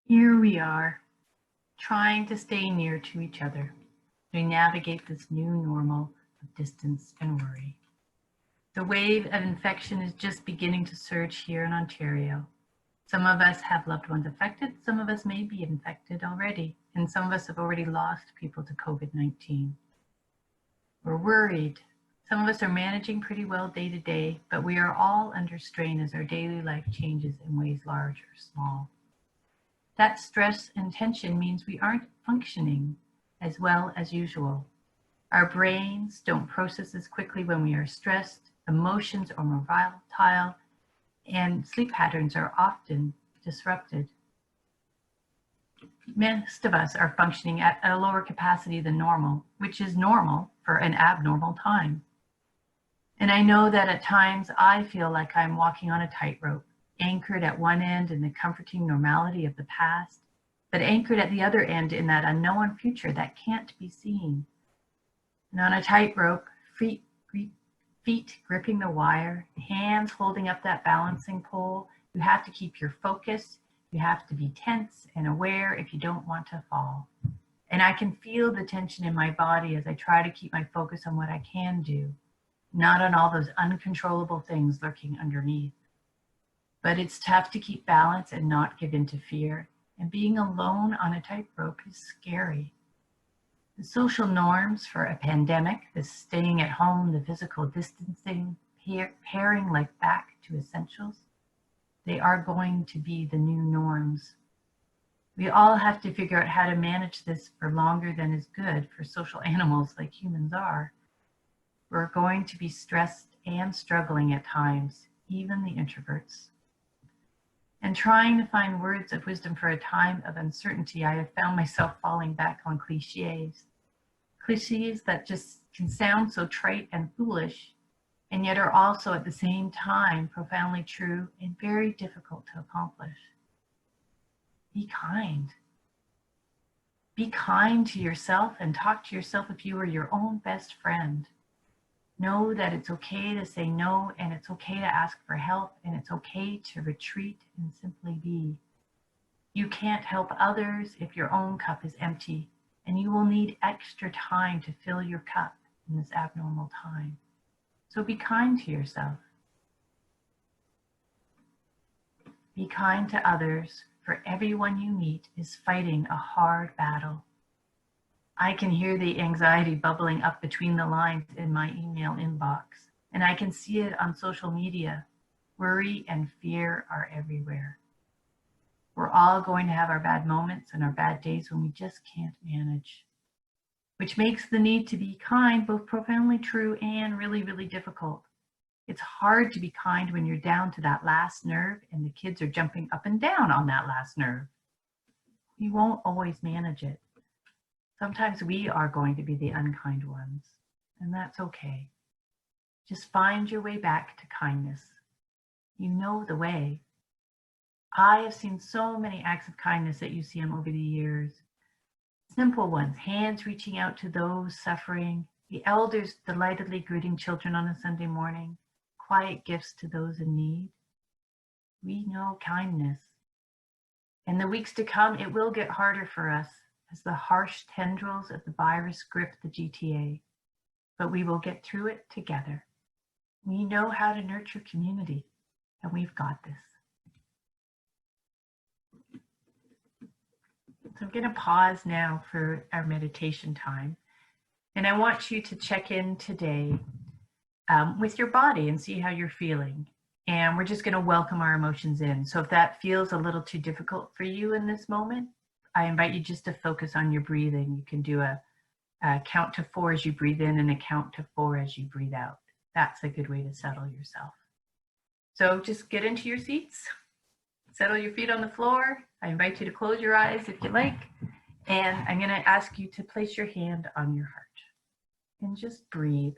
Here we are, trying to stay near to each other. We navigate this new normal of distance and worry. The wave of infection is just beginning to surge here in Ontario. Some of us have loved ones affected, some of us may be infected already, and some of us have already lost people to COVID-19. We're worried. Some of us are managing pretty well day to day, but we are all under strain as our daily life changes in ways large or small. That stress and tension means we aren't functioning as well as usual. Our brains don't process as quickly when we are stressed, emotions are more volatile, and sleep patterns are often disrupted. Most of us are functioning at a lower capacity than normal, which is normal for an abnormal time. And I know that at times I feel like I'm walking on a tightrope, anchored at one end in the comforting normality of the past, but anchored at the other end in that unknown future that can't be seen. And on a tightrope, feet gripping the wire, hands holding up that balancing pole, you have to keep your focus, you have to be tense and aware if you don't want to fall. And I can feel the tension in my body as I try to keep my focus on what I can do, not on all those uncontrollable things lurking underneath. But it's tough to keep balance and not give in to fear. And being alone on a tightrope is scary. The social norms for a pandemic, the staying at home, the physical distancing, paring like back to essentials, they are going to be the new norms. We all have to figure out how to manage this for longer than is good for social animals like humans are. We're going to be stressed and struggling at times, even the introverts. And trying to find words of wisdom for a time of uncertainty, I have found myself falling back on cliches. Cliches that just can sound so trite and foolish, and yet are also at the same time profoundly true and very difficult to accomplish. Be kind. Be kind to yourself and talk to yourself if you are your own best friend. Know that it's okay to say no, and it's okay to ask for help, and it's okay to retreat and simply be. You can't help others if your own cup is empty, and you will need extra time to fill your cup in this abnormal time. So be kind to yourself. Be kind to others, for everyone you meet is fighting a hard battle. I can hear the anxiety bubbling up between the lines in my email inbox, and I can see it on social media. Worry and fear are everywhere. We're all going to have our bad moments and our bad days when we just can't manage, which makes the need to be kind both profoundly true and really, really difficult. It's hard to be kind when you're down to that last nerve and the kids are jumping up and down on that last nerve. You won't always manage it. Sometimes we are going to be the unkind ones, and that's okay. Just find your way back to kindness. You know the way. I have seen so many acts of kindness at UCM over the years. Simple ones, hands reaching out to those suffering, the elders delightedly greeting children on a Sunday morning, quiet gifts to those in need. We know kindness. In the weeks to come, it will get harder for us as the harsh tendrils of the virus grip the GTA, but we will get through it together. We know how to nurture community, and we've got this. So I'm going to pause now for our meditation time, and I want you to check in today with your body and see how you're feeling. And we're just going to welcome our emotions in. So if that feels a little too difficult for you in this moment, I invite you just to focus on your breathing. You can do a count to 4 as you breathe in and a count to 4 as you breathe out. That's a good way to settle yourself. So just get into your seats, settle your feet on the floor. I invite you to close your eyes if you like. And I'm going to ask you to place your hand on your heart and just breathe.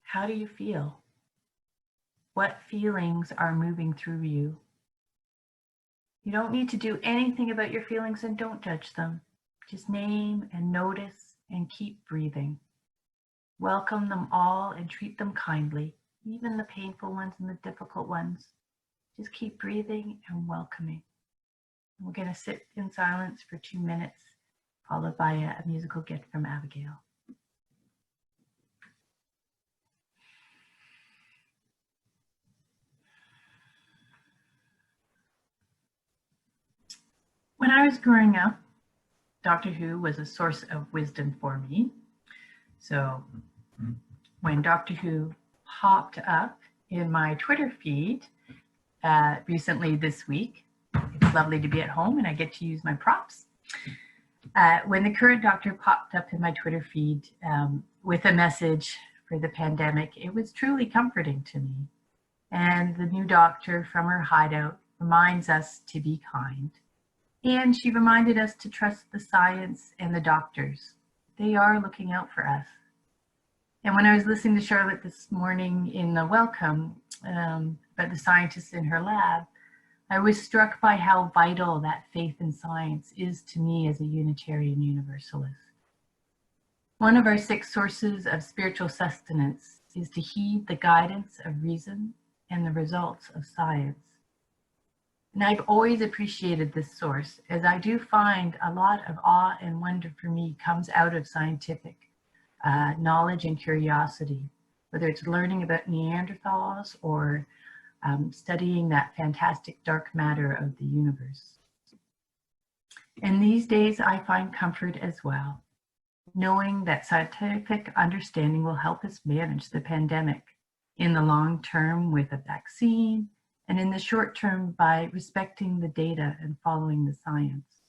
How do you feel? What feelings are moving through you? You don't need to do anything about your feelings, and don't judge them. Just name and notice and keep breathing. Welcome them all and treat them kindly, even the painful ones and the difficult ones. Just keep breathing and welcoming. We're going to sit in silence for 2 minutes, followed by a musical gift from Abigail. When I was growing up, Doctor Who was a source of wisdom for me. So when Doctor Who popped up in my Twitter feed recently this week, it's lovely to be at home and I get to use my props. When the current doctor popped up in my Twitter feed with a message for the pandemic, it was truly comforting to me. And the new doctor from her hideout reminds us to be kind. And she reminded us to trust the science and the doctors. They are looking out for us. And when I was listening to Charlotte this morning in the welcome about the scientists in her lab, I was struck by how vital that faith in science is to me as a Unitarian Universalist. One of our 6 sources of spiritual sustenance is to heed the guidance of reason and the results of science. And I've always appreciated this source, as I do find a lot of awe and wonder for me comes out of scientific knowledge and curiosity, whether it's learning about Neanderthals or studying that fantastic dark matter of the universe. And these days I find comfort as well, knowing that scientific understanding will help us manage the pandemic in the long term with a vaccine, and in the short term by respecting the data and following the science.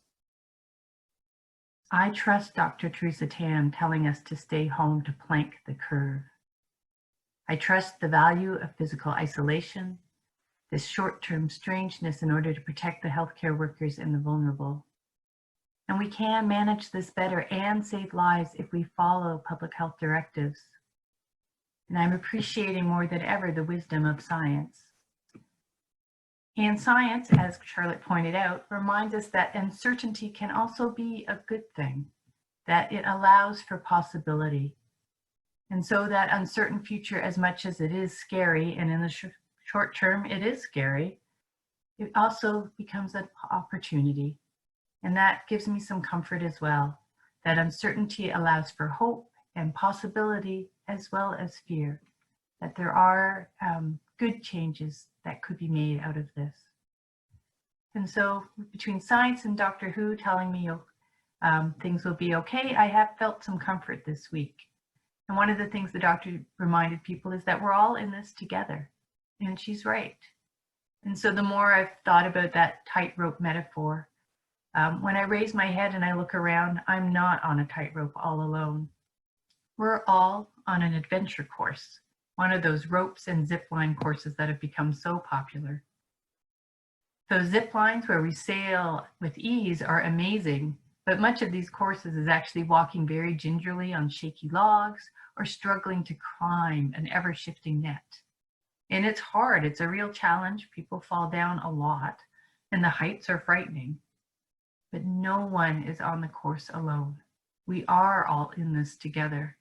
I trust Dr. Teresa Tam telling us to stay home to plank the curve. I trust the value of physical isolation, this short-term strangeness in order to protect the healthcare workers and the vulnerable. And we can manage this better and save lives if we follow public health directives. And I'm appreciating more than ever the wisdom of science. And science, as Charlotte pointed out, reminds us that uncertainty can also be a good thing, that it allows for possibility. And so that uncertain future, as much as it is scary, and in the short term it is scary, it also becomes an opportunity. And that gives me some comfort as well, that uncertainty allows for hope and possibility as well as fear, that there are good changes that could be made out of this. And so between science and Doctor Who telling me things will be okay, I have felt some comfort this week. And one of the things the doctor reminded people is that we're all in this together. And she's right. And so the more I've thought about that tightrope metaphor, when I raise my head and I look around, I'm not on a tightrope all alone. We're all on an adventure course, one of those ropes and zip line courses that have become so popular. Those zip lines where we sail with ease are amazing, but much of these courses is actually walking very gingerly on shaky logs or struggling to climb an ever-shifting net. And it's hard, it's a real challenge. People fall down a lot and the heights are frightening. But no one is on the course alone. We are all in this together.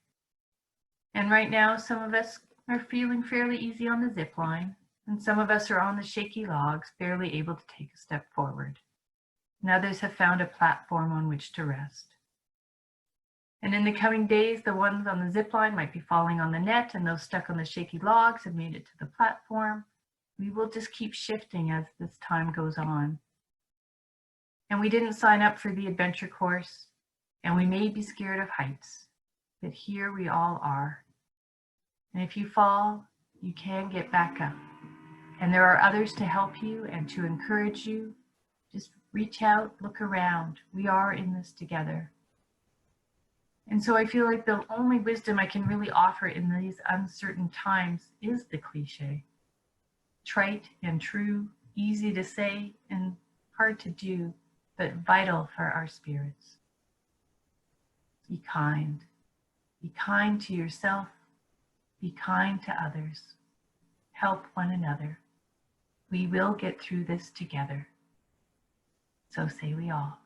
And right now, some of us are feeling fairly easy on the zip line, and some of us are on the shaky logs, barely able to take a step forward. And others have found a platform on which to rest. And in the coming days, the ones on the zip line might be falling on the net, and those stuck on the shaky logs have made it to the platform. We will just keep shifting as this time goes on. And we didn't sign up for the adventure course, and we may be scared of heights, but here we all are. And if you fall, you can get back up. And there are others to help you and to encourage you. Just reach out, look around. We are in this together. And so I feel like the only wisdom I can really offer in these uncertain times is the cliche. Trite and true, easy to say and hard to do, but vital for our spirits. Be kind. Be kind to yourself. Be kind to others. Help one another. We will get through this together. So say we all.